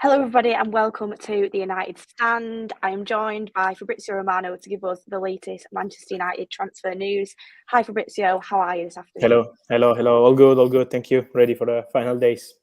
Hello, everybody, and welcome to the United Stand. I am joined by Fabrizio Romano to give us the latest Manchester United transfer news. Hi, Fabrizio. How are you this afternoon? Hello. All good. Thank you. Ready for the final days.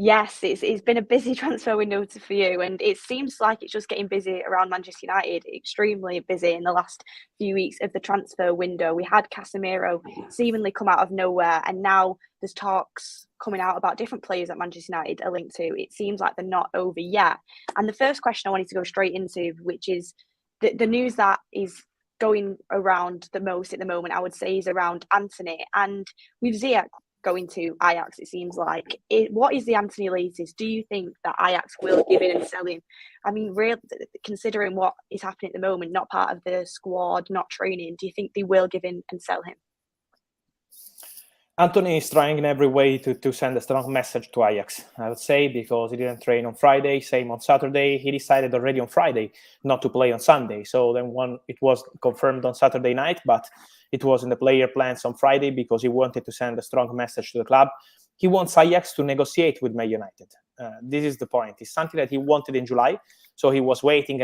Yes, it's been a busy transfer window for you, and it seems like it's just getting busy around Manchester United, extremely busy in the last few weeks of the transfer window. We had Casemiro seemingly come out of nowhere, and now there's talks coming out about different players that Manchester United are linked to. It seems like they're not over yet. And the first question I wanted to go straight into, which is the news that is going around the most at the moment, I would say, is around Antony. And with Ziyech going to Ajax, it seems like. What is the Antony latest? Do you think that Ajax will give in and sell him? I mean, really, considering what is happening at the moment, not part of the squad, not training, do you think they will give in and sell him? Antony is trying in every way to send a strong message to Ajax, I would say, because he didn't train on Friday, same on Saturday. He decided already on Friday not to play on Sunday. So then it was confirmed on Saturday night, but it was in the player plans on Friday because he wanted to send a strong message to the club. He wants Ajax to negotiate with Man United. This is the point. It's something that he wanted in July. So he was waiting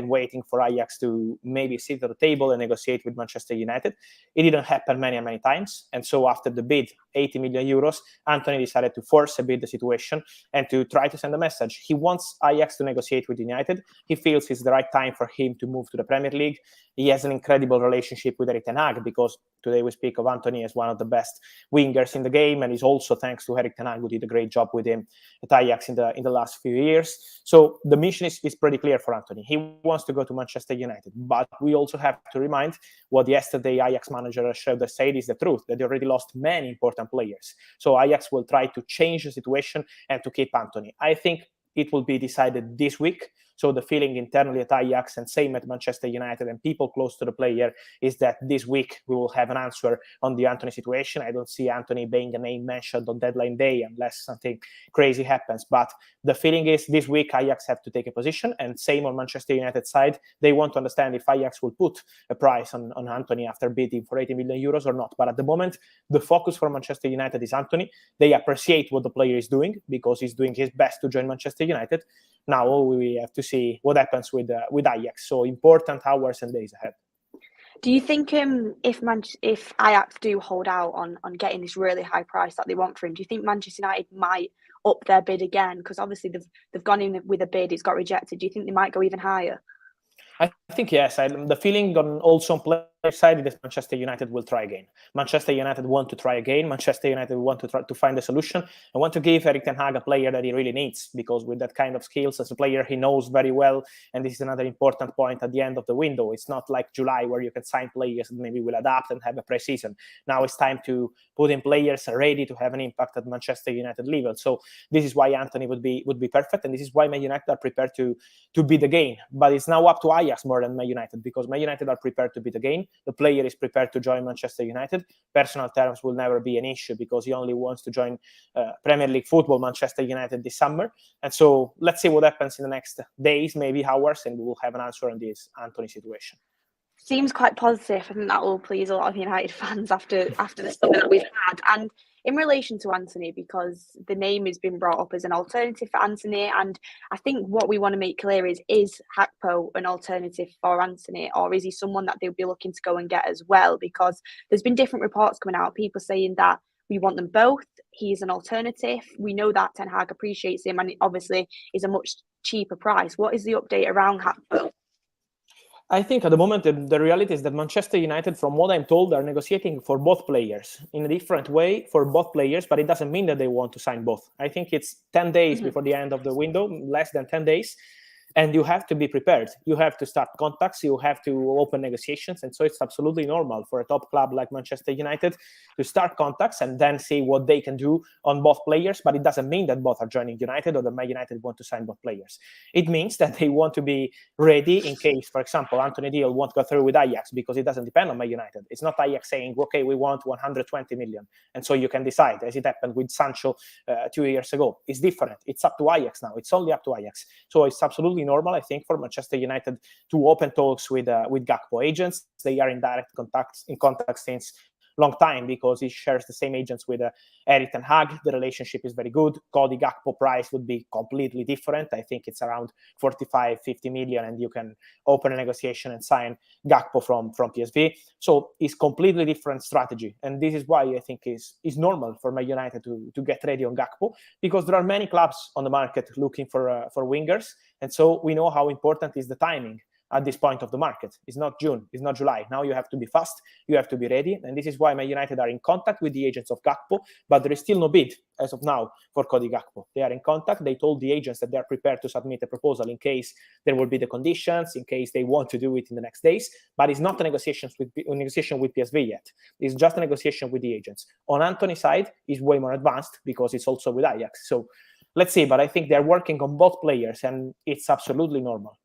for Ajax to maybe sit at the table and negotiate with Manchester United. It didn't happen many times. And so after the bid, 80 million euros, Antony decided to force a bit the situation and to try to send a message. He wants Ajax to negotiate with United. He feels it's the right time for him to move to the Premier League. He has an incredible relationship with Erik because today we speak of Antony as one of the best wingers in the game, and it's also thanks to Erik who did a great job with him at Ajax in the last few years. So the mission is pretty clear for Antony. He wants to go to Manchester United, but we also have to remind what yesterday Ajax manager Schroeder said is the truth, that they already lost many important players. So Ajax will try to change the situation and to keep Antony. I think it will be decided this week. So the feeling internally at Ajax and same at Manchester United and people close to the player is that this week we will have an answer on the Antony situation. I don't see Antony being a name mentioned on deadline day unless something crazy happens. But the feeling is this week Ajax have to take a position, and same on Manchester United side. They want to understand if Ajax will put a price on Antony after bidding for 80 million euros or not. But at the moment, the focus for Manchester United is Antony. They appreciate what the player is doing because he's doing his best to join Manchester United. Now we have to see what happens with Ajax. So important hours and days ahead. Do you think if Ajax do hold out on getting this really high price that they want for him, do you think Manchester United might up their bid again? Because obviously they've gone in with a bid, it's got rejected. Do you think they might go even higher? I think yes. The feeling also on player side is Manchester United will try again. Manchester United want to try again. Manchester United want to try to find a solution and want to give Erik a player that he really needs, because with that kind of skills as a player, he knows very well. And this is another important point at the end of the window. It's not like July where you can sign players that maybe will adapt and have a pre-season. Now it's time to put in players ready to have an impact at Manchester United level. So this is why Antony would be perfect, and this is why Man United are prepared to beat the game. But it's now up to Ajax more than Man United, because Man United are prepared to beat the game. The player is prepared to join Manchester United. Personal terms will never be an issue because he only wants to join Premier League football, Manchester United, this summer. And so let's see what happens in the next days, maybe hours, and we will have an answer on this Antony situation. Seems quite positive. I think that will please a lot of United fans after the summer that we've had. And in relation to Antony, because the name has been brought up as an alternative for Antony, and I think what we want to make clear is Gakpo an alternative for Antony, or is he someone that they'll be looking to go and get as well? Because there's been different reports coming out, people saying that we want them both. He's an alternative. We know that Ten Hag appreciates him, and it obviously is a much cheaper price. What is the update around Gakpo? I think at the moment, the reality is that Manchester United, from what I'm told, are negotiating for both players in a different way for both players, but it doesn't mean that they want to sign both. I think it's 10 days before the end of the window, less than 10 days. And you have to be prepared. You have to start contacts. You have to open negotiations. And so it's absolutely normal for a top club like Manchester United to start contacts and then see what they can do on both players. But it doesn't mean that both are joining United or that Man United want to sign both players. It means that they want to be ready in case, for example, Antony deal won't go through with Ajax, because it doesn't depend on Man United. It's not Ajax saying, okay, we want 120 million. And so you can decide, as it happened with Sancho 2 years ago. It's different. It's up to Ajax now. It's only up to Ajax. So it's absolutely normal, I think, for Manchester United to open talks with Gakpo agents. They are in direct contact since long time because he shares the same agents with Erik and Hag. The relationship is very good. Cody Gakpo price would be completely different. I think it's around 45-50 million, and you can open a negotiation and sign Gakpo from PSV. So it's completely different strategy, and this is why I think is normal for Man United to get ready on Gakpo, because there are many clubs on the market looking for wingers, and so we know how important is the timing at this point of the market. It's not June, it's not July. Now you have to be fast, you have to be ready, and this is why Man United are in contact with the agents of Gakpo, but there is still no bid as of now for Cody Gakpo. They are in contact. They told the agents that they are prepared to submit a proposal in case there will be the conditions, in case they want to do it in the next days, but it's not a negotiation with PSV yet. It's just a negotiation with the agents. On Antony's side, it's way more advanced because it's also with Ajax. So let's see, but I think they're working on both players, and it's absolutely normal.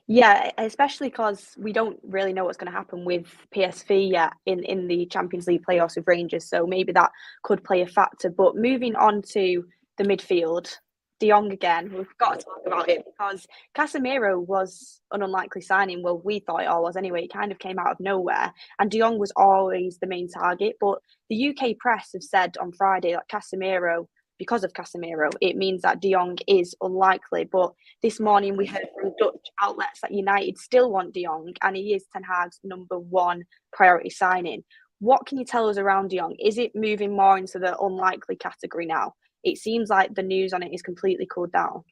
Yeah, especially because we don't really know what's going to happen with PSV yet in the Champions League playoffs with Rangers, so maybe that could play a factor. But moving on to the midfield, De Jong again, we've got to talk about it because Casemiro was an unlikely signing. Well, we thought it all was anyway. It kind of came out of nowhere, and De Jong was always the main target. But the UK press have said on Friday that Casemiro, because of Casemiro, it means that De Jong is unlikely. But this morning we heard from Dutch outlets that United still want De Jong, and he is Ten Hag's #1 priority signing. What can you tell us around De Jong? Is it moving more into the unlikely category now? It seems like the news on it is completely cooled down.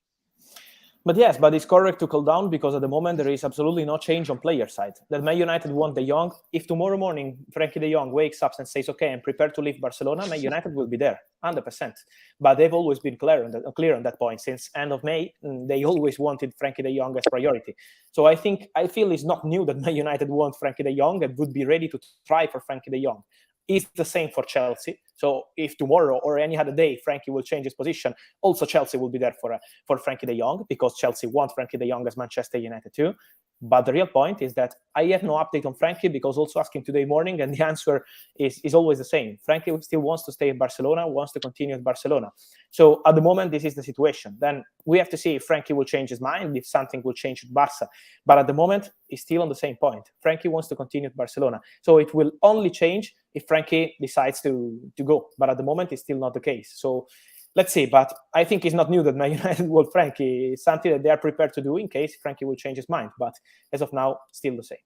But yes, but it's correct to cool down because at the moment there is absolutely no change on player side. That Man United want De Jong. If tomorrow morning Frankie De Jong wakes up and says, okay, I'm prepared to leave Barcelona, Man United will be there, 100%. But they've always been clear on that point. Since end of May, they always wanted Frankie De Jong as priority. So I feel it's not new that Man United want Frankie De Jong and would be ready to try for Frankie De Jong. It's the same for Chelsea. So if tomorrow or any other day Frankie will change his position, also Chelsea will be there for Frankie De Jong because Chelsea want Frankie De Jong as Manchester United too. But the real point is that I have no update on Frankie because also asking today morning and the answer is always the same. Frankie still wants to stay in Barcelona, wants to continue in Barcelona. So at the moment, this is the situation. Then we have to see if Frankie will change his mind, if something will change with Barca. But at the moment, he's still on the same point. Frankie wants to continue at Barcelona. So it will only change if Frankie decides to go. But at the moment, it's still not the case. So let's see, but I think it's not new that Man United will Frankie. It's something that they are prepared to do in case Frankie will change his mind. But as of now, still the same.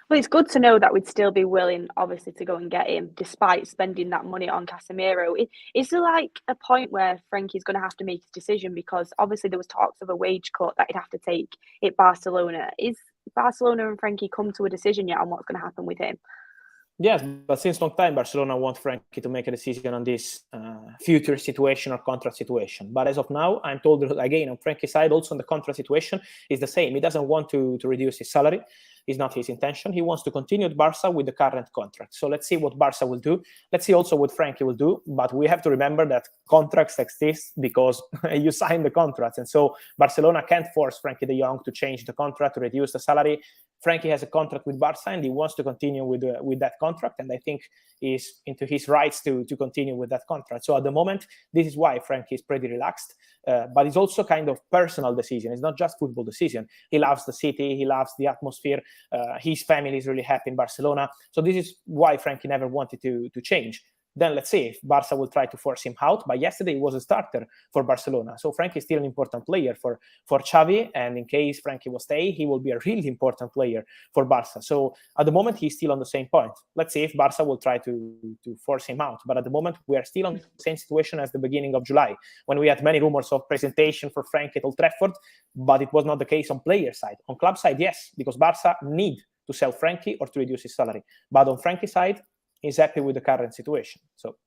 Well, it's good to know that we'd still be willing, obviously, to go and get him, despite spending that money on Casemiro. Is there like a point where Frankie's going to have to make his decision? Because obviously there was talks of a wage cut that he'd have to take at Barcelona. Is Barcelona and Frankie come to a decision yet on what's going to happen with him? Yes, but since long time, Barcelona want Frankie to make a decision on this future situation or contract situation. But as of now, I'm told again on Frankie's side, also on the contract situation, is the same. He doesn't want to reduce his salary. It's not his intention. He wants to continue at Barca with the current contract. So let's see what Barca will do. Let's see also what Frankie will do. But we have to remember that contracts exist because you sign the contracts. And so Barcelona can't force Frankie de Jong to change the contract, to reduce the salary. Frankie has a contract with Barca and he wants to continue with that contract. And I think he's into his rights to continue with that contract. So at the moment, this is why Frankie is pretty relaxed. But it's also kind of personal decision. It's not just football decision. He loves the city. He loves the atmosphere. His family is really happy in Barcelona. So this is why Frankie never wanted to change. Then let's see if Barca will try to force him out. But yesterday he was a starter for Barcelona. So Frankie is still an important player for Xavi. And in case Frankie will stay, he will be a really important player for Barca. So at the moment, he's still on the same point. Let's see if Barca will try to force him out. But at the moment, we are still on the same situation as the beginning of July, when we had many rumors of presentation for Frankie at Old Trafford. But it was not the case on player side. On club side, yes, because Barca need to sell Frankie or to reduce his salary. But on Frankie's side, he's happy with the current situation. So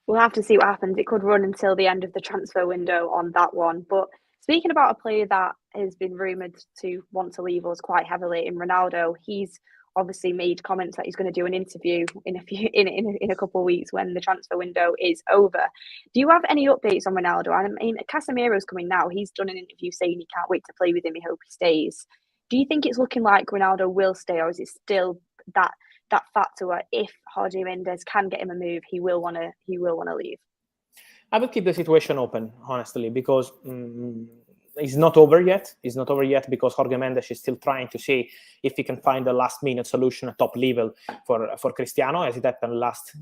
we'll have to see what happens. It could run until the end of the transfer window on that one. But speaking about a player that has been rumoured to want to leave us quite heavily in Ronaldo, he's obviously made comments that he's going to do an interview in a couple of weeks when the transfer window is over. Do you have any updates on Ronaldo? I mean, Casemiro's coming now. He's done an interview saying he can't wait to play with him. He hopes he stays. Do you think it's looking like Ronaldo will stay, or is it still that factor where if Jorge Mendes can get him a move, he will want to leave? I would keep the situation open, honestly, because is not over yet. It's not over yet because Jorge Mendes is still trying to see if he can find a last-minute solution at top level for Cristiano, as it happened last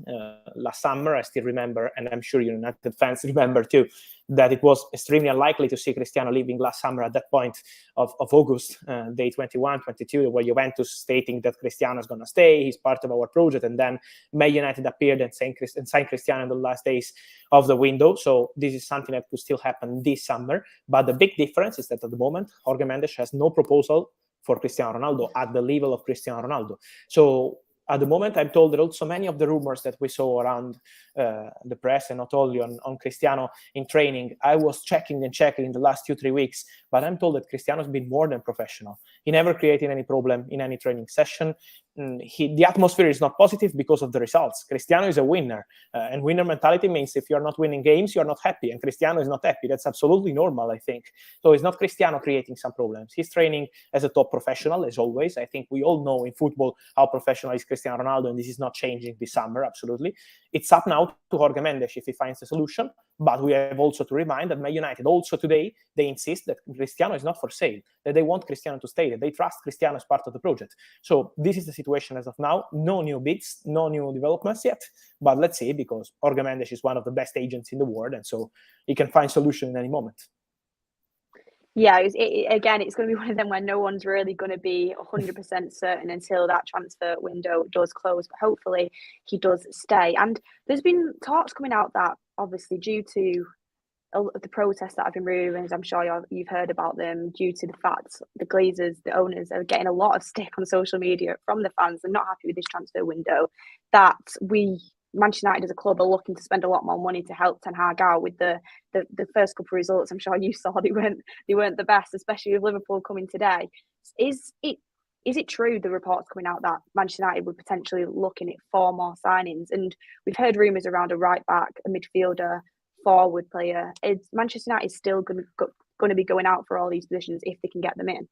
summer. I still remember, and I'm sure United fans remember too, that it was extremely unlikely to see Cristiano leaving last summer at that point of August, day 21, 22, where Juventus stating that Cristiano is going to stay, he's part of our project, and then Man United appeared and signed Cristiano in the last days of the window. So this is something that could still happen this summer. But the big difference is that at the moment, Jorge Mendes has no proposal for Cristiano Ronaldo at the level of Cristiano Ronaldo. So at the moment, I'm told that also many of the rumors that we saw around the press, and not only on Cristiano in training, I was checking in the last 2-3 weeks, but I'm told that Cristiano's been more than professional. He never created any problem in any training session. The atmosphere is not positive because of the results. Cristiano is a winner, and winner mentality means if you're not winning games, you're not happy, and Cristiano is not happy. That's absolutely normal, I think. So it's not Cristiano creating some problems. He's training as a top professional, as always. I think we all know in football how professional is Cristiano Ronaldo, and this is not changing this summer, absolutely. It's up now to Jorge Mendes if he finds a solution, but we have also to remind that Man United also today, they insist that Cristiano is not for sale, that they want Cristiano to stay, that they trust Cristiano as part of the project. So this is the situation as of now. No new bids, no new developments yet, but let's see, because Jorge Mendes is one of the best agents in the world, and so he can find solution in any moment. Yeah, again, it's going to be one of them where no one's really going to be 100% certain until that transfer window does close. But hopefully he does stay. And there's been talks coming out that obviously due to the protests that have been brewing, I'm sure you've heard about them, due to the fact the Glazers, the owners, are getting a lot of stick on social media from the fans and not happy with this transfer window, that Manchester United as a club are looking to spend a lot more money to help Ten Hag out with the first couple of results. I'm sure you saw they weren't the best, especially with Liverpool coming today. Is it true, the reports coming out, that Manchester United would potentially looking at 4 more signings? And we've heard rumours around a right back, a midfielder, forward player. Is Manchester United still going to be going out for all these positions if they can get them in?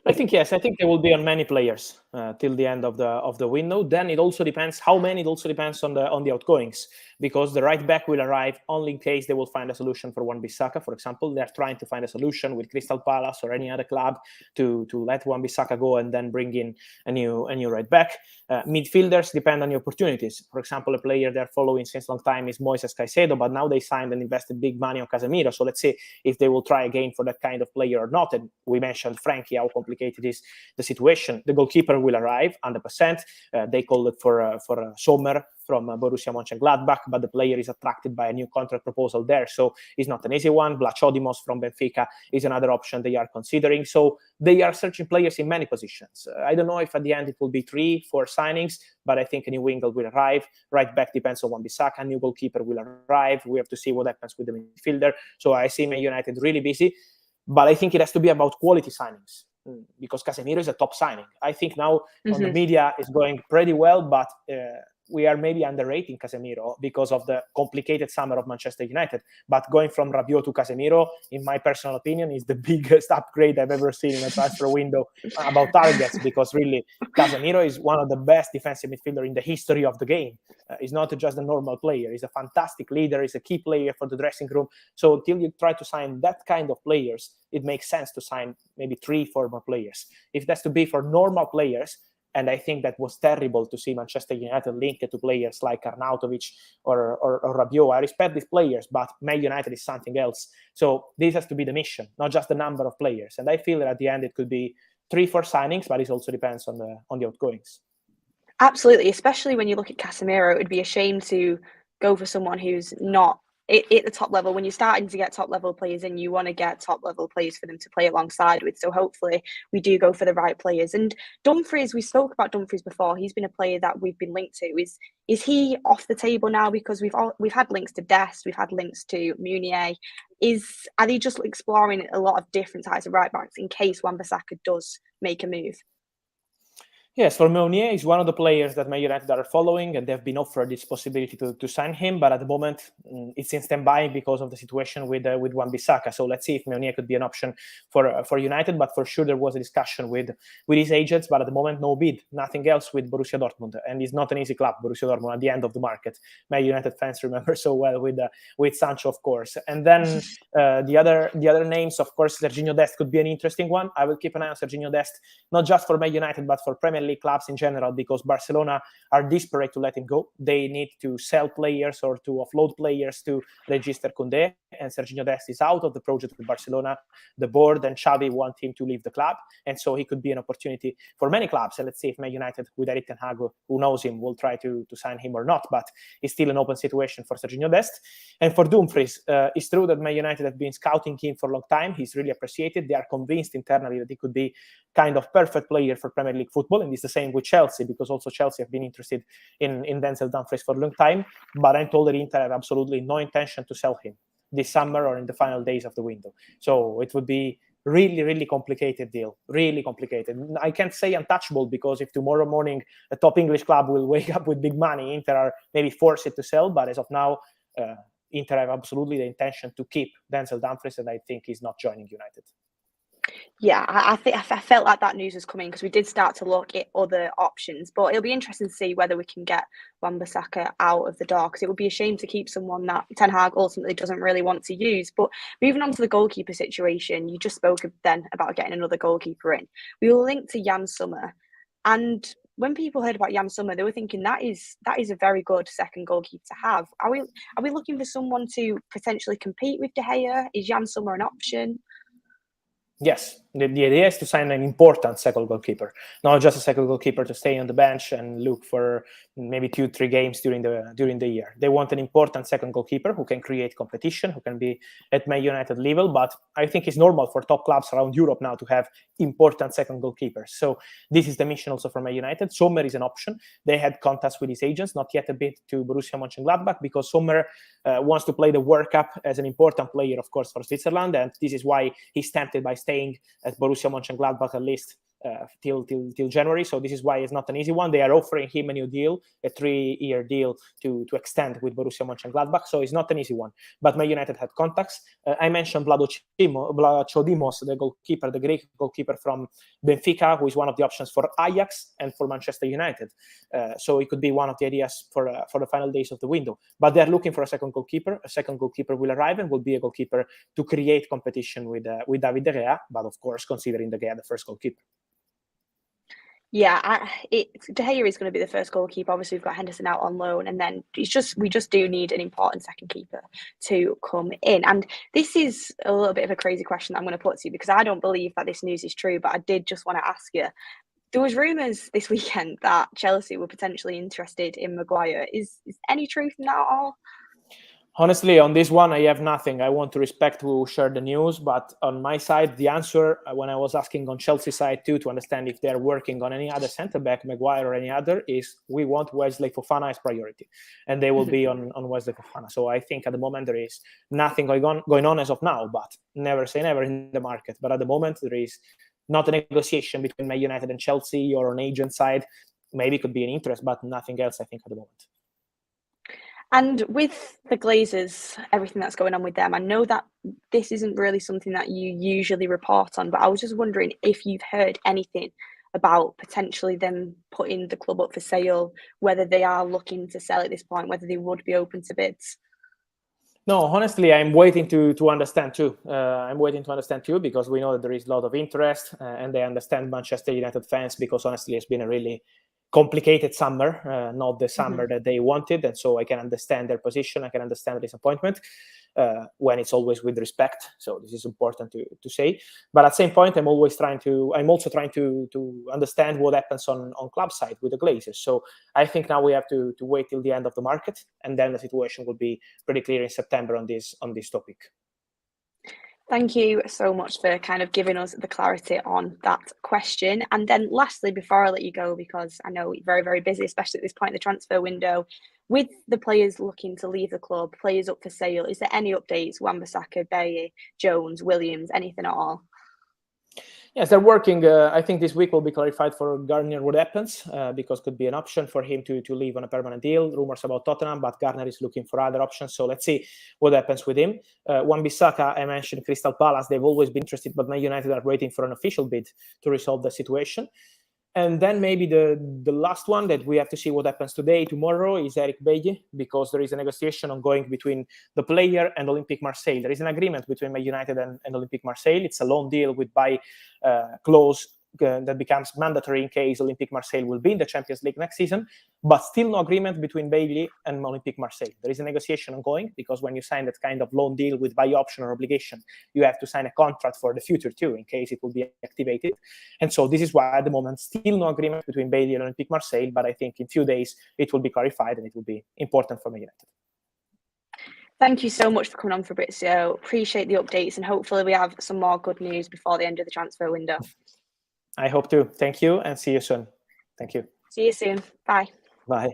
I think yes. I think there will be on many players till the end of the window. Then it also depends how many. It also depends on the outgoings, because the right back will arrive only in case they will find a solution for Wan-Bissaka. For example, they're trying to find a solution with Crystal Palace or any other club to let Wan-Bissaka go and then bring in a new right back. Midfielders depend on the opportunities. For example, a player they're following since a long time is Moises Caicedo, but now they signed and invested big money on Casemiro. So let's see if they will try again for that kind of player or not. And we mentioned Frankie, how complicated is the situation. The goalkeeper will arrive 100%. They called it for Sommer from Borussia Mönchengladbach, but the player is attracted by a new contract proposal there, so it's not an easy one. Vlachodimos from Benfica is another option they are considering. So they are searching players in many positions. I don't know if at the end it will be 3-4 signings, but I think a new winger will arrive. Right back depends on Wan-Bissaka. A new goalkeeper will arrive. We have to see what happens with the midfielder. So I see Man United really busy, but I think it has to be about quality signings, because Casemiro is a top signing. I think now on the media is going pretty well, but we are maybe underrating Casemiro because of the complicated summer of Manchester United. But going from Rabiot to Casemiro, in my personal opinion, is the biggest upgrade I've ever seen in a transfer window about targets, because really Casemiro is one of the best defensive midfielder in the history of the game. He's not just a normal player. He's a fantastic leader. He's a key player for the dressing room. So until you try to sign that kind of players, it makes sense to sign maybe 3-4 more players. If that's to be for normal players, and I think that was terrible to see Manchester United linked to players like Arnautovic or Rabiot. I respect these players, but Man United is something else. So this has to be the mission, not just the number of players. And I feel that at the end it could be 3-4 signings, but it also depends on the outgoings. Absolutely, especially when you look at Casemiro, it would be a shame to go for someone who's not at the top level. When you're starting to get top level players in, you want to get top level players for them to play alongside with. So hopefully we do go for the right players. And Dumfries, we spoke about Dumfries before. He's been a player that we've been linked to. Is he off the table now? Because we've had links to Dest, we've had links to Meunier. Are they just exploring a lot of different types of right backs in case Wan-Bissaka does make a move? Yes, for Meunier, he's one of the players that Man United are following, and they've been offered this possibility to sign him. But at the moment, it's in standby because of the situation with Wan-Bissaka. So let's see if Meunier could be an option for United. But for sure, there was a discussion with his agents. But at the moment, no bid, nothing else with Borussia Dortmund, and it's not an easy club, Borussia Dortmund, at the end of the market. Man United fans remember so well with Sancho, of course. And then the other names, of course, Serginho Dest could be an interesting one. I will keep an eye on Serginho Dest, not just for Man United, but for Premier League clubs in general, because Barcelona are desperate to let him go. They need to sell players or to offload players to register Koundé, and Serginho Dest is out of the project with Barcelona. The board and Xavi want him to leave the club, and so he could be an opportunity for many clubs. And let's see if Man United, with Erik ten Hag, who knows him, will try to sign him or not, but it's still an open situation for Serginho Dest. And for Dumfries, it's true that Man United have been scouting him for a long time. He's really appreciated. They are convinced internally that he could be kind of perfect player for Premier League football, and it's the same with Chelsea, because also Chelsea have been interested in Denzel Dumfries for a long time. But I'm told that Inter have absolutely no intention to sell him this summer or in the final days of the window. So it would be really, really complicated deal. Really complicated. I can't say untouchable, because if tomorrow morning a top English club will wake up with big money, Inter are maybe forced to sell. But as of now, Inter have absolutely the intention to keep Denzel Dumfries, and I think he's not joining United. Yeah, I felt like that news was coming, because we did start to look at other options, but it'll be interesting to see whether we can get Wan-Bissaka out of the door, because it would be a shame to keep someone that Ten Hag ultimately doesn't really want to use. But moving on to the goalkeeper situation, you just spoke then about getting another goalkeeper in. We were linked to Jan Sommer, and when people heard about Jan Sommer, they were thinking that is a very good second goalkeeper to have. Are we looking for someone to potentially compete with De Gea? Is Jan Sommer an option? Yes, the idea is to sign an important second goalkeeper, not just a second goalkeeper to stay on the bench and look for maybe 2-3 games during the year. They want an important second goalkeeper who can create competition, who can be at Man United level. But I think it's normal for top clubs around Europe now to have important second goalkeepers. So this is the mission also for Man United. Sommer is an option. They had contacts with his agents, not yet a bid to Borussia Mönchengladbach, because Sommer wants to play the World Cup as an important player, of course, for Switzerland, and this is why he's tempted by staying at Borussia Mönchengladbach at least till January. So this is why it's not an easy one. They are offering him a new deal, a 3-year deal to extend with Borussia Mönchengladbach. So it's not an easy one. But Man United had contacts. I mentioned Vlachodimos, the goalkeeper, the Greek goalkeeper from Benfica, who is one of the options for Ajax and for Manchester United. So it could be one of the ideas for the final days of the window. But they're looking for a second goalkeeper. A second goalkeeper will arrive and will be a goalkeeper to create competition with David De Gea, but of course considering De Gea the first goalkeeper. Yeah, De Gea is going to be the first goalkeeper. Obviously, we've got Henderson out on loan, and then we just do need an important second keeper to come in. And this is a little bit of a crazy question that I'm going to put to you, because I don't believe that this news is true, but I did just want to ask you. There was rumours this weekend that Chelsea were potentially interested in Maguire. Is any truth in that at all? Honestly, on this one, I have nothing. I want to respect who shared the news, but on my side, the answer, when I was asking on Chelsea side too, to understand if they're working on any other centre-back, Maguire or any other, is we want Wesley Fofana as priority, and they will be on Wesley Fofana. So I think at the moment there is nothing going on as of now, but never say never in the market. But at the moment, there is not a negotiation between Man United and Chelsea or on agent side. Maybe it could be an interest, but nothing else, I think, at the moment. And with the Glazers, everything that's going on with them, I know that this isn't really something that you usually report on, but I was just wondering if you've heard anything about potentially them putting the club up for sale, whether they are looking to sell at this point, whether they would be open to bids. No, honestly, I'm waiting to understand too. I'm waiting to understand too, because we know that there is a lot of interest, and they understand Manchester United fans, because honestly, it's been a really complicated summer, not the summer that they wanted, and so I can understand their position. I can understand the disappointment when it's always with respect. So this is important to say. But at the same point, I'm also trying to understand what happens on club side with the Glazers. So I think now we have to wait till the end of the market, and then the situation will be pretty clear in September on this topic. Thank you so much for kind of giving us the clarity on that question. And then lastly, before I let you go, because I know you're very, very busy, especially at this point in the transfer window, with the players looking to leave the club, players up for sale, is there any updates? Wan-Bissaka, Bailly, Jones, Williams, anything at all? Yes, they're working. I think this week will be clarified for Gardner what happens, because could be an option for him to leave on a permanent deal. Rumors about Tottenham, but Gardner is looking for other options. So let's see what happens with him. Wan-Bissaka, I mentioned Crystal Palace. They've always been interested, but Man United are waiting for an official bid to resolve the situation. And then maybe the last one that we have to see what happens today, tomorrow, is Erik, because there is a negotiation ongoing between the player and Olympique Marseille. There is an agreement between Man United and Olympique Marseille. It's a loan deal with buy clause that becomes mandatory in case Olympique Marseille will be in the Champions League next season, but still no agreement between Bailey and Olympique Marseille. There is a negotiation ongoing, because when you sign that kind of loan deal with buy option or obligation, you have to sign a contract for the future too, in case it will be activated. And so this is why at the moment still no agreement between Bailey and Olympique Marseille, but I think in a few days it will be clarified and it will be important for Man United. Thank you so much for coming on, Fabrizio. Appreciate the updates, and hopefully we have some more good news before the end of the transfer window. I hope to. Thank you, and see you soon. Thank you. See you soon. Bye. Bye.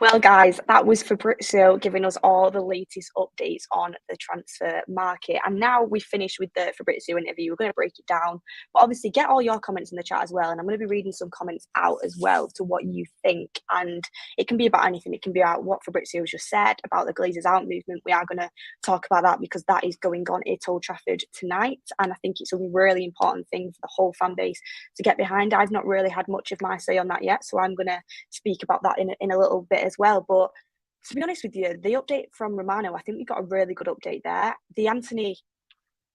Well, guys, that was Fabrizio giving us all the latest updates on the transfer market. And now we've finished with the Fabrizio interview. We're going to break it down. But obviously, get all your comments in the chat as well. And I'm going to be reading some comments out as well to what you think. And it can be about anything. It can be about what Fabrizio just said about the Glazers out movement. We are going to talk about that because that is going on at Old Trafford tonight. And I think it's a really important thing for the whole fan base to get behind. I've not really had much of my say on that yet. So I'm going to speak about that in a little bit as well. But to be honest with you, the update from Romano, I think we got a really good update there. The Antony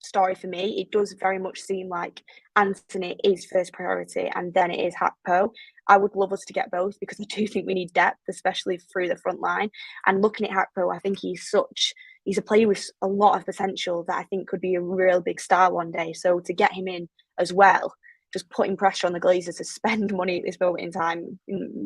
story, for me, it does very much seem like Antony is first priority and then it is Gakpo. I would love us to get both, because I do think we need depth, especially through the front line. And looking at Gakpo, I think he's a player with a lot of potential that I think could be a real big star one day. So to get him in as well, just putting pressure on the Glazers to spend money at this moment in time,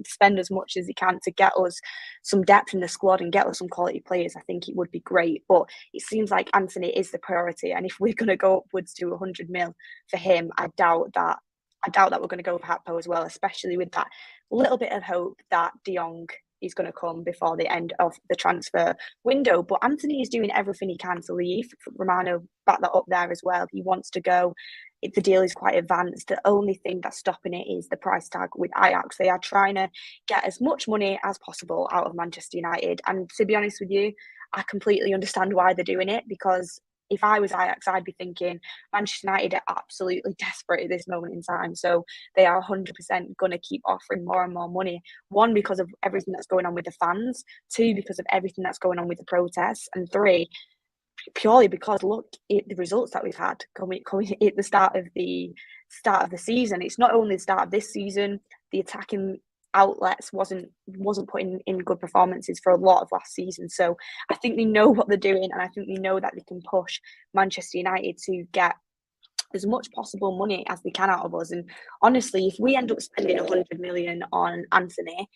spend as much as he can to get us some depth in the squad and get us some quality players. I think it would be great. But it seems like Antony is the priority. And if we're going to go upwards to 100 mil for him, I doubt that we're going to go for Gakpo as well, especially with that little bit of hope that Jong is going to come before the end of the transfer window. But Antony is doing everything he can to leave. Romano backed that up there as well. He wants to go. The deal is quite advanced. The only thing that's stopping it is the price tag with Ajax. They are trying to get as much money as possible out of Manchester United. And to be honest with you, I completely understand why they're doing it, because if I was Ajax, I'd be thinking Manchester United are absolutely desperate at this moment in time. So they are 100% going to keep offering more and more money. One, because of everything that's going on with the fans. Two, because of everything that's going on with the protests. And three, purely because look at the results that we've had coming at the start of the season. It's not only the start of this season, the attacking outlets wasn't putting in good performances for a lot of last season. So I think they know what they're doing, and I think they know that they can push Manchester United to get as much possible money as they can out of us. And honestly, if we end up spending 100 million on Antony,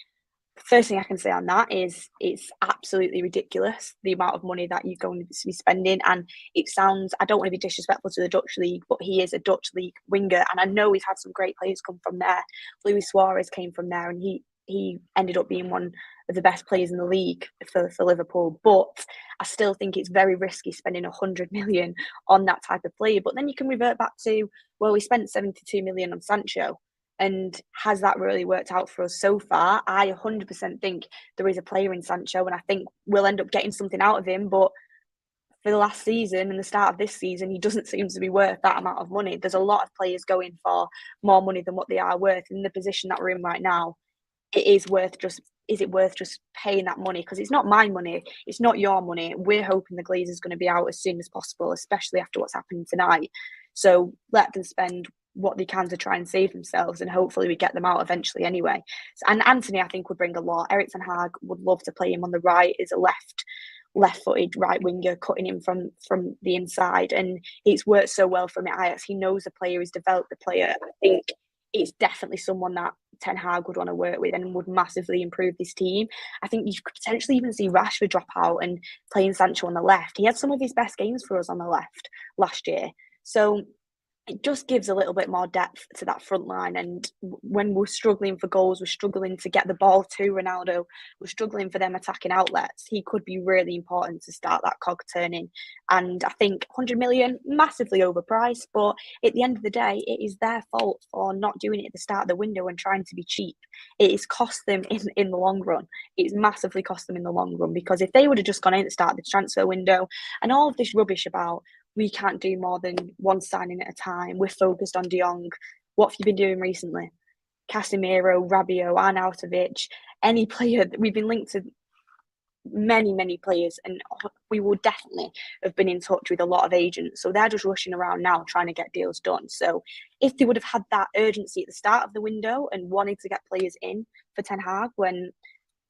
first thing I can say on that is it's absolutely ridiculous, the amount of money that you're going to be spending. And it sounds, I don't want to be disrespectful to the Dutch league, but he is a Dutch league winger, and I know he's had some great players come from there. Luis Suarez came from there, and he ended up being one of the best players in the league for Liverpool. But I still think it's very risky spending 100 million on that type of player. But then you can revert back to, well, we spent 72 million on Sancho. And has that really worked out for us so far? I 100% think there is a player in Sancho, and I think we'll end up getting something out of him. But for the last season and the start of this season, he doesn't seem to be worth that amount of money. There's a lot of players going for more money than what they are worth. In the position that we're in right now, is it worth just paying that money? Because it's not my money, it's not your money. We're hoping the Glazers are going to be out as soon as possible, especially after what's happened tonight. So let them spend what they can to try and save themselves, and hopefully we get them out eventually anyway. And Antony, I think, would bring a lot. Erik ten Hag would love to play him on the right as a left-footed right winger, cutting him from the inside, and it's worked so well for him at Ajax. He knows the player, he's developed the player. I think it's definitely someone that Ten Hag would want to work with and would massively improve this team. I think you could potentially even see Rashford drop out and playing Sancho on the left. He had some of his best games for us on the left last year. So it just gives a little bit more depth to that front line. And when we're struggling for goals, we're struggling to get the ball to Ronaldo, we're struggling for them attacking outlets, he could be really important to start that cog turning. And I think 100 million, massively overpriced, but at the end of the day, it is their fault for not doing it at the start of the window and trying to be cheap. It has cost them in the long run. It's massively cost them in the long run, because if they would have just gone in at the start of the transfer window, and all of this rubbish about we can't do more than one signing at a time, we're focused on De Jong. What have you been doing recently? Casemiro, Rabiot, Arnautovic, any player. We've been linked to many players, and we will definitely have been in touch with a lot of agents. So they're just rushing around now trying to get deals done. So if they would have had that urgency at the start of the window and wanted to get players in for Ten Hag, when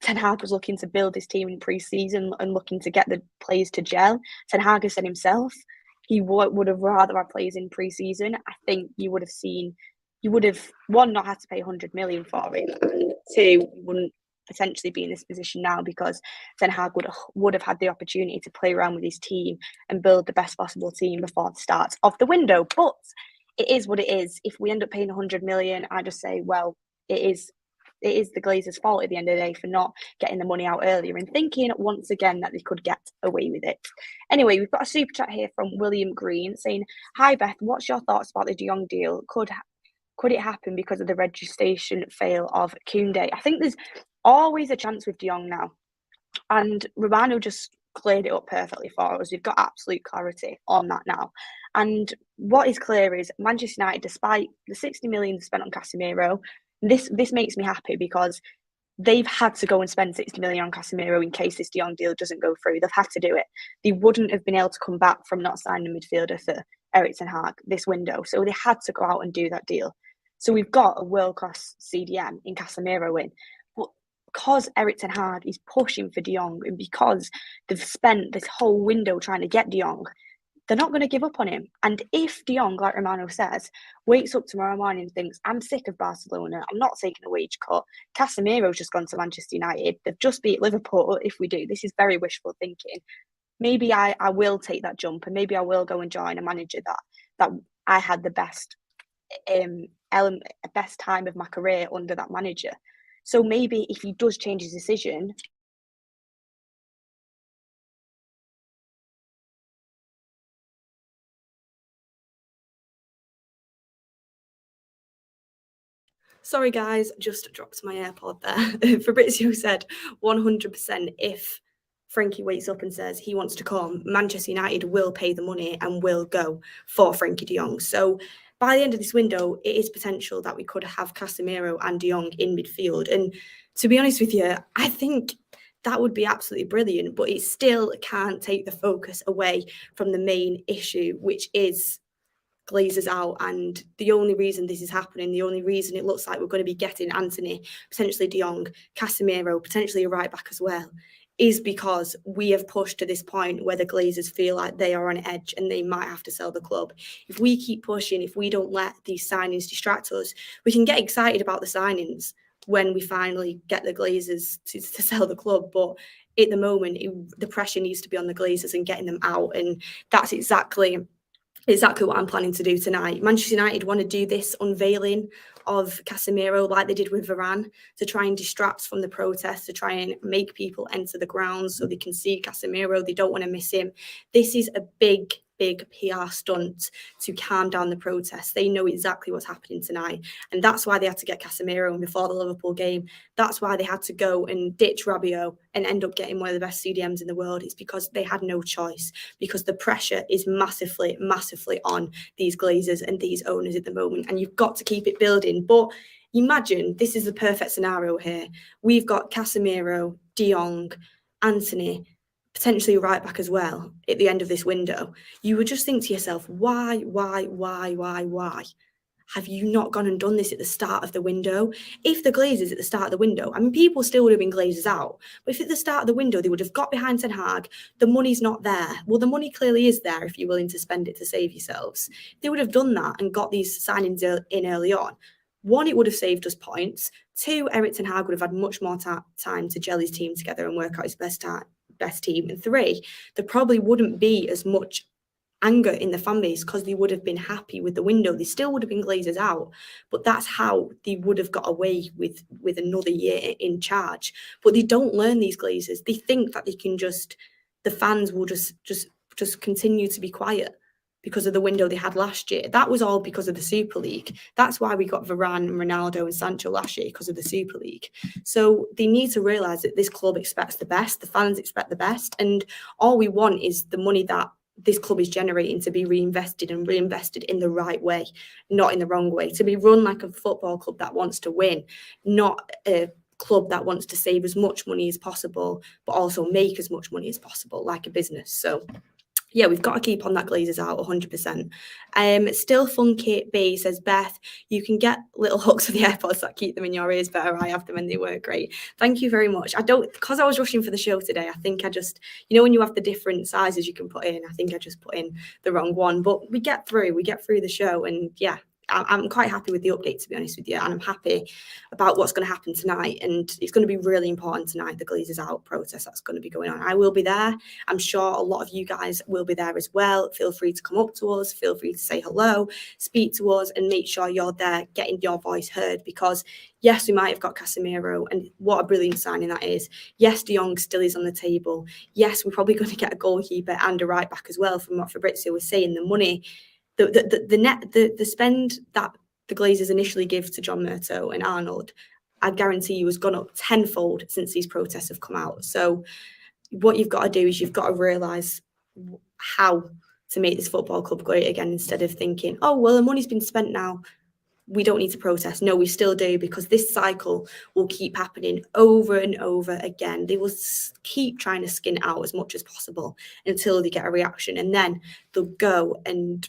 Ten Hag was looking to build his team in pre-season and looking to get the players to gel, Ten Hag has said himself he would have rather had players in pre-season. I think you would have, one, not had to pay 100 million for it, and two, wouldn't potentially be in this position now, because Ten Hag would have had the opportunity to play around with his team and build the best possible team before the start of the window. But it is what it is. If we end up paying 100 million, I just say, well, it is the Glazers' fault at the end of the day for not getting the money out earlier and thinking once again that they could get away with it. Anyway, we've got a super chat here from William Green saying, "Hi Beth, what's your thoughts about the De Jong deal? Could it happen because of the registration fail of Koundé?" I think there's always a chance with De Jong now, and Romano just cleared it up perfectly for us. We've got absolute clarity on that now. And what is clear is Manchester United, despite the 60 million spent on Casemiro, this makes me happy, because they've had to go and spend 60 million on Casemiro in case this De Jong deal doesn't go through. They've had to do it. They wouldn't have been able to come back from not signing a midfielder for Erik ten Hag this window. So they had to go out and do that deal. So we've got a world-class CDM in Casemiro in. But because Erik ten Hag is pushing for De Jong, and because they've spent this whole window trying to get De Jong, they're not going to give up on him. And if De Jong, like Romano says, wakes up tomorrow morning and thinks, I'm sick of Barcelona, I'm not taking a wage cut, Casemiro's just gone to Manchester United, they've just beat Liverpool, if we do, this is very wishful thinking, maybe I will take that jump, and maybe I will go and join a manager that I had the best best time of my career under that manager. So maybe if he does change his decision, sorry guys, just dropped my AirPod there. Fabrizio said 100% if Frankie wakes up and says he wants to come, Manchester United will pay the money and will go for Frankie de Jong. So by the end of this window, it is potential that we could have Casemiro and de Jong in midfield. And to be honest with you, I think that would be absolutely brilliant, but it still can't take the focus away from the main issue, which is Glazers out. And the only reason this is happening, the only reason it looks like we're going to be getting Antony, potentially de Jong, Casemiro, potentially a right back as well, is because we have pushed to this point where the Glazers feel like they are on edge and they might have to sell the club. If we keep pushing, if we don't let these signings distract us, we can get excited about the signings when we finally get the Glazers to sell the club. But at the moment, the pressure needs to be on the Glazers and getting them out. And that's exactly what I'm planning to do tonight. Manchester United want to do this unveiling of Casemiro like they did with Varane, to try and distract from the protest, to try and make people enter the grounds so they can see Casemiro. They don't want to miss him. This is a big PR stunt to calm down the protests. They know exactly what's happening tonight. And that's why they had to get Casemiro in before the Liverpool game. That's why they had to go and ditch Rabiot and end up getting one of the best CDMs in the world. It's because they had no choice, because the pressure is massively on these Glazers and these owners at the moment. And you've got to keep it building. But imagine, this is the perfect scenario here. We've got Casemiro, de Jong, Antony, potentially right back as well at the end of this window. You would just think to yourself, why have you not gone and done this at the start of the window? If the Glazers at the start of the window, I mean, people still would have been Glazers out, but if at the start of the window they would have got behind Ten Hag, the money's not there. Well, the money clearly is there if you're willing to spend it to save yourselves. They would have done that and got these signings in early on. One, it would have saved us points. Two, Erik ten Hag would have had much more time to gel his team together and work out his best team. And three, there probably wouldn't be as much anger in the fan base because they would have been happy with the window. They still would have been Glazers out, but that's how they would have got away with another year in charge. But they don't learn, these Glazers. They think that they can the fans will just continue to be quiet because of the window they had last year. That was all because of the Super League. That's why we got Varane and Ronaldo and Sancho last year, because of the Super League. So they need to realise that this club expects the best, the fans expect the best, and all we want is the money that this club is generating to be reinvested in the right way, not in the wrong way, to be run like a football club that wants to win, not a club that wants to save as much money as possible, but also make as much money as possible, like a business. So yeah, we've got to keep on that Glazers out 100%. Still funky B says, Beth, you can get little hooks for the AirPods that keep them in your ears better. I have them and they work great. Thank you very much. Because I was rushing for the show today, I think I just, when you have the different sizes you can put in, I think I just put in the wrong one. But we get through the show, and yeah, I'm quite happy with the update, to be honest with you, and I'm happy about what's going to happen tonight. And it's going to be really important tonight, the Glazers out protest that's going to be going on. I will be there. I'm sure a lot of you guys will be there as well. Feel free to come up to us, feel free to say hello, speak to us, and make sure you're there getting your voice heard, because yes, we might have got Casemiro, and what a brilliant signing that is. Yes, Jong still is on the table. Yes, we're probably going to get a goalkeeper and a right back as well, from what Fabrizio was saying. The money, the spend that the Glazers initially give to John Murto and Arnold, I guarantee you, has gone up tenfold since these protests have come out. So what you've got to do is you've got to realise how to make this football club great again, instead of thinking, oh, well, the money's been spent now, we don't need to protest. No, we still do, because this cycle will keep happening over and over again. They will keep trying to skin it out as much as possible until they get a reaction, and then they'll go and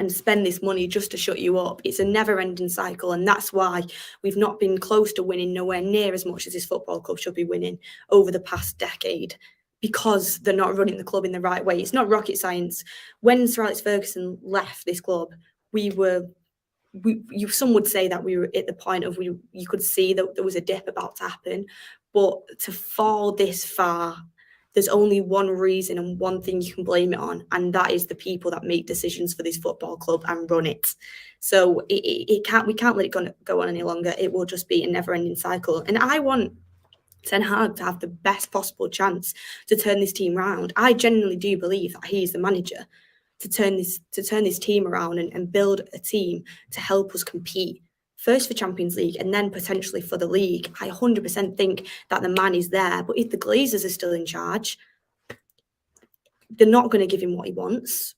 spend this money just to shut you up. It's a never-ending cycle, and that's why we've not been close to winning, nowhere near as much as this football club should be winning over the past decade, because they're not running the club in the right way. It's not rocket science. When Sir Alex Ferguson left this club, some would say that we were at the point of you could see that there was a dip about to happen, but to fall this far, there's only one reason and one thing you can blame it on, and that is the people that make decisions for this football club and run it. So we can't let it go on any longer. It will just be a never-ending cycle. And I want Ten Hag to have the best possible chance to turn this team around. I genuinely do believe that he's the manager to turn this team around and build a team to help us compete, first for Champions League and then potentially for the league. I 100% think that the man is there. But if the Glazers are still in charge, they're not going to give him what he wants,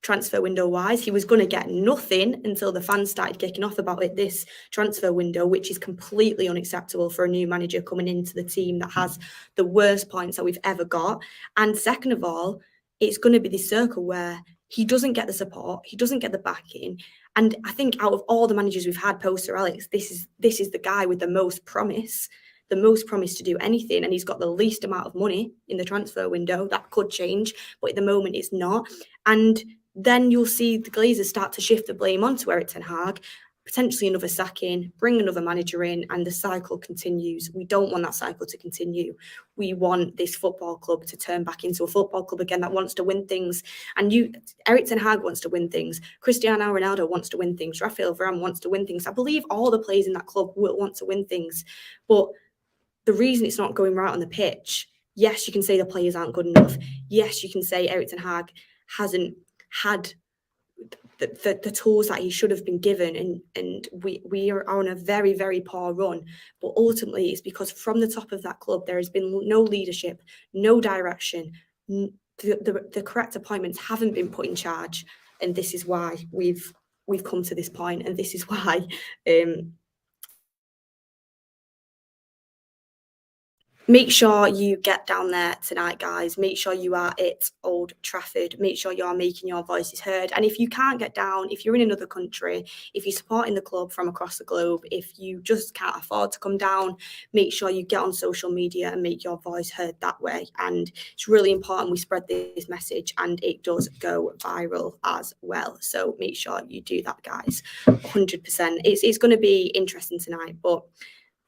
transfer window wise. He was going to get nothing until the fans started kicking off about it this transfer window, which is completely unacceptable for a new manager coming into the team that has the worst points that we've ever got. And second of all, it's going to be this circle where he doesn't get the support, he doesn't get the backing. And I think out of all the managers we've had post Sir Alex, this is the guy with the most promise to do anything. And he's got the least amount of money in the transfer window. That could change, but at the moment it's not. And then you'll see the Glazers start to shift the blame onto Erik ten Hag, potentially another sacking, bring another manager in, and the cycle continues. We don't want that cycle to continue. We want this football club to turn back into a football club again that wants to win things. And Erik ten Hag wants to win things. Cristiano Ronaldo wants to win things. Rafael Varane wants to win things. I believe all the players in that club will want to win things. But the reason it's not going right on the pitch, yes, you can say the players aren't good enough. Yes, you can say Erik ten Hag hasn't had the tools that he should have been given, and we are on a very, very poor run. But ultimately, it's because from the top of that club, there has been no leadership, no direction. The correct appointments haven't been put in charge, and this is why we've come to this point, and this is why make sure you get down there tonight, guys. Make sure you are at Old Trafford. Make sure you are making your voices heard. And if you can't get down, if you're in another country, if you're supporting the club from across the globe, if you just can't afford to come down, make sure you get on social media and make your voice heard that way. And it's really important we spread this message, and it does go viral as well. So make sure you do that, guys. 100%. It's going to be interesting tonight, but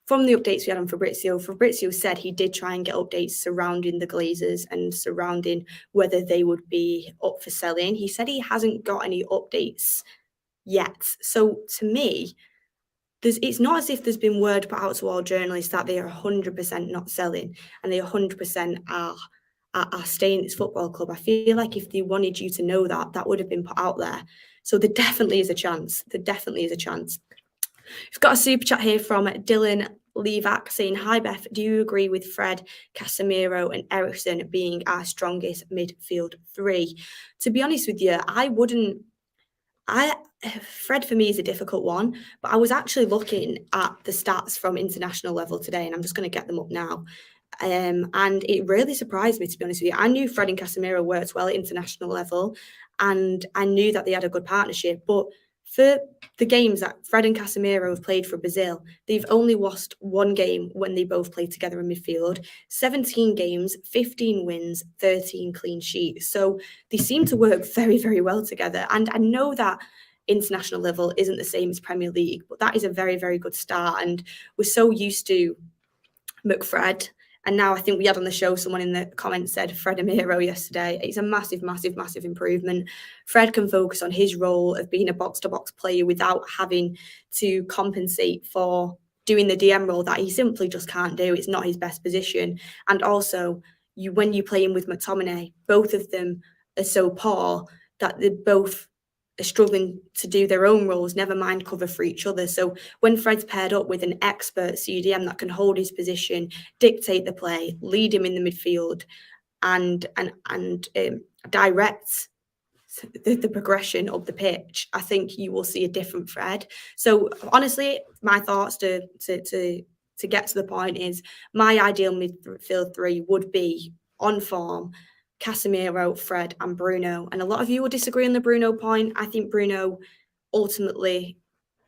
from the updates we had on Fabrizio said he did try and get updates surrounding the Glazers and surrounding whether they would be up for selling. He said he hasn't got any updates yet. So to me, it's not as if there's been word put out to all journalists that they are 100% not selling and they 100% are staying at this football club. I feel like if they wanted you to know that, that would have been put out there. So there definitely is a chance. There definitely is a chance. We've got a super chat here from Dylan Levac saying, "Hi Beth, do you agree with Fred, Casemiro and Eriksen being our strongest midfield three?" To be honest with you, Fred for me is a difficult one, but I was actually looking at the stats from international level today, and I'm just going to get them up now. And it really surprised me, to be honest with you. I knew Fred and Casemiro worked well at international level, and I knew that they had a good partnership. But for the games that Fred and Casemiro have played for Brazil, they've only lost one game when they both played together in midfield. 17 games, 15 wins, 13 clean sheets. So they seem to work very, very well together. And I know that international level isn't the same as Premier League, but that is a very, very good start. And we're so used to McFred. And now I think we had on the show, someone in the comments said Fred Amiro yesterday. It's a massive, massive, massive improvement. Fred can focus on his role of being a box-to-box player without having to compensate for doing the DM role that he simply just can't do. It's not his best position. And also, when you play him with McTominay, both of them are so poor that they both are struggling to do their own roles, never mind cover for each other. So when Fred's paired up with an expert CDM that can hold his position, dictate the play, lead him in the midfield, and direct the progression of the pitch, I think you will see a different Fred. So honestly, my thoughts to get to the point is my ideal midfield three would be on form Casemiro, Fred and Bruno. And a lot of you will disagree on the Bruno point. I think Bruno ultimately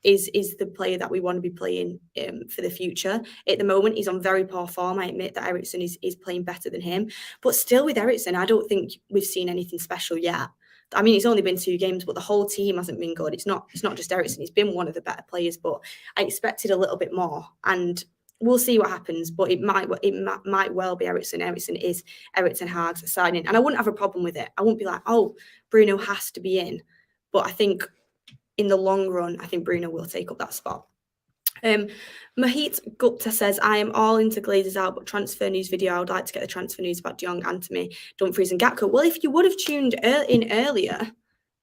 is the player that we want to be playing for the future. At the moment, he's on very poor form. I admit that Eriksen is playing better than him. But still with Eriksen, I don't think we've seen anything special yet. I mean, it's only been 2 games, but the whole team hasn't been good. It's not just Eriksen. He's been one of the better players, but I expected a little bit more. And we'll see what happens, but it might well be Eriksen. Eriksen is Erik ten Hag's signing, and I wouldn't have a problem with it. I wouldn't be like, oh, Bruno has to be in. But I think in the long run, I think Bruno will take up that spot. Mahit Gupta says, "I am all into Glazers out, but transfer news video. I would like to get the transfer news about Jong, Antony, Dumfries and Gakpo." Well, if you would have tuned in earlier,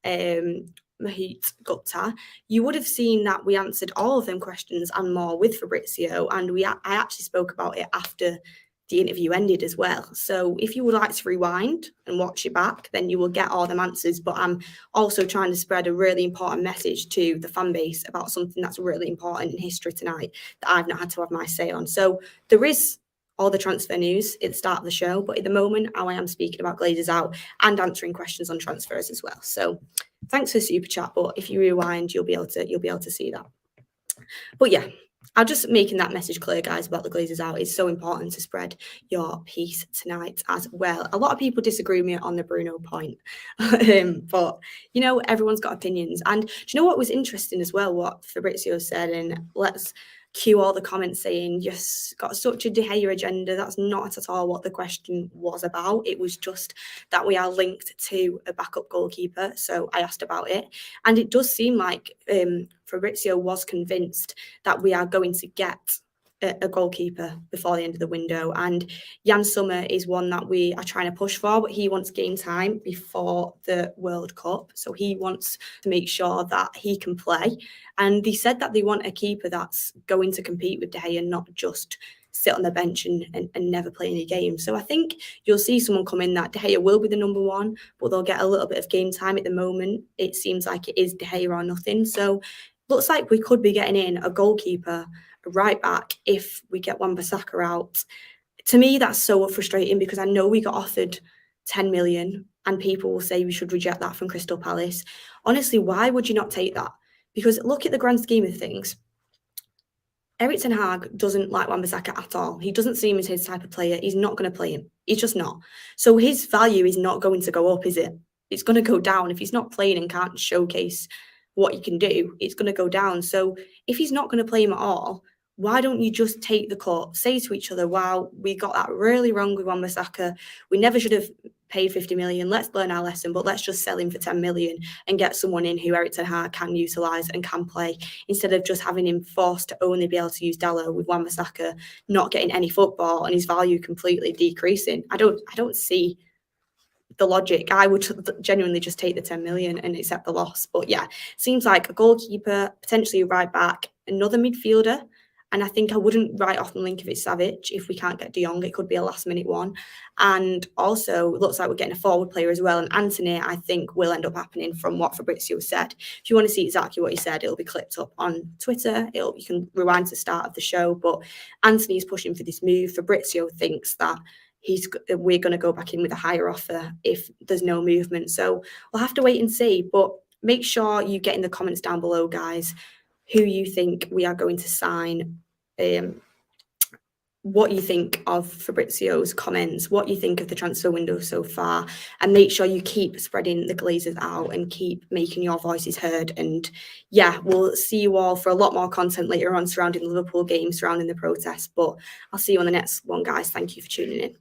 Mahit Gupta, you would have seen that we answered all of them questions and more with Fabrizio, and I actually spoke about it after the interview ended as well. So if you would like to rewind and watch it back, then you will get all them answers. But I'm also trying to spread a really important message to the fan base about something that's really important in history tonight that I've not had to have my say on. So there is all the transfer news at the start of the show, but at the moment I am speaking about Glazers out and answering questions on transfers as well. So thanks for the super chat, but if you rewind, you'll be able to see that. But yeah, I'm just making that message clear, guys, about the Glazers out. It's so important to spread your piece tonight as well. A lot of people disagree with me on the Bruno point, but you know, everyone's got opinions. And do you know what was interesting as well? What Fabrizio said, and let's cue all the comments saying, "Yes, got such a De Gea agenda." That's not at all what the question was about. It was just that we are linked to a backup goalkeeper. So I asked about it, and it does seem like Fabrizio was convinced that we are going to get a goalkeeper before the end of the window. And Jan Sommer is one that we are trying to push for, but he wants game time before the World Cup. So he wants to make sure that he can play. And they said that they want a keeper that's going to compete with De Gea, not just sit on the bench and never play any games. So I think you'll see someone come in that De Gea will be the number one, but they'll get a little bit of game time. At the moment, it seems like it is De Gea or nothing. So looks like we could be getting in a goalkeeper, a right back, if we get Wan-Bissaka out. To me, that's so frustrating because I know we got offered 10 million and people will say we should reject that from Crystal Palace. Honestly, why would you not take that? Because look at the grand scheme of things. Erik ten Hag doesn't like Wan-Bissaka at all. He doesn't see him as his type of player. He's not going to play him. He's just not. So his value is not going to go up, is it? It's going to go down. If he's not playing and can't showcase what he can do, it's going to go down. So if he's not going to play him at all, why don't you just take the cut, say to each other, wow, we got that really wrong with Wan-Bissaka. We never should have paid 50 million. Let's learn our lesson, but let's just sell him for 10 million and get someone in who Erik ten Hag can utilise and can play, instead of just having him forced to only be able to use Dalot, with Wan-Bissaka not getting any football and his value completely decreasing. I don't see the logic. I would genuinely just take the 10 million and accept the loss. But yeah, seems like a goalkeeper, potentially a right back, another midfielder. And I think I wouldn't write off the link if it's Savic. If we can't get Jong, it could be a last minute one. And also, it looks like we're getting a forward player as well. And Antony, I think, will end up happening from what Fabrizio said. If you want to see exactly what he said, it'll be clipped up on Twitter. You can rewind to the start of the show. But Antony is pushing for this move. Fabrizio thinks that we're going to go back in with a higher offer if there's no movement. So we'll have to wait and see. But make sure you get in the comments down below, guys, who you think we are going to sign, what you think of Fabrizio's comments, what you think of the transfer window so far, and make sure you keep spreading the Glazers out and keep making your voices heard. And yeah, we'll see you all for a lot more content later on surrounding the Liverpool game, surrounding the protest. But I'll see you on the next one, guys. Thank you for tuning in.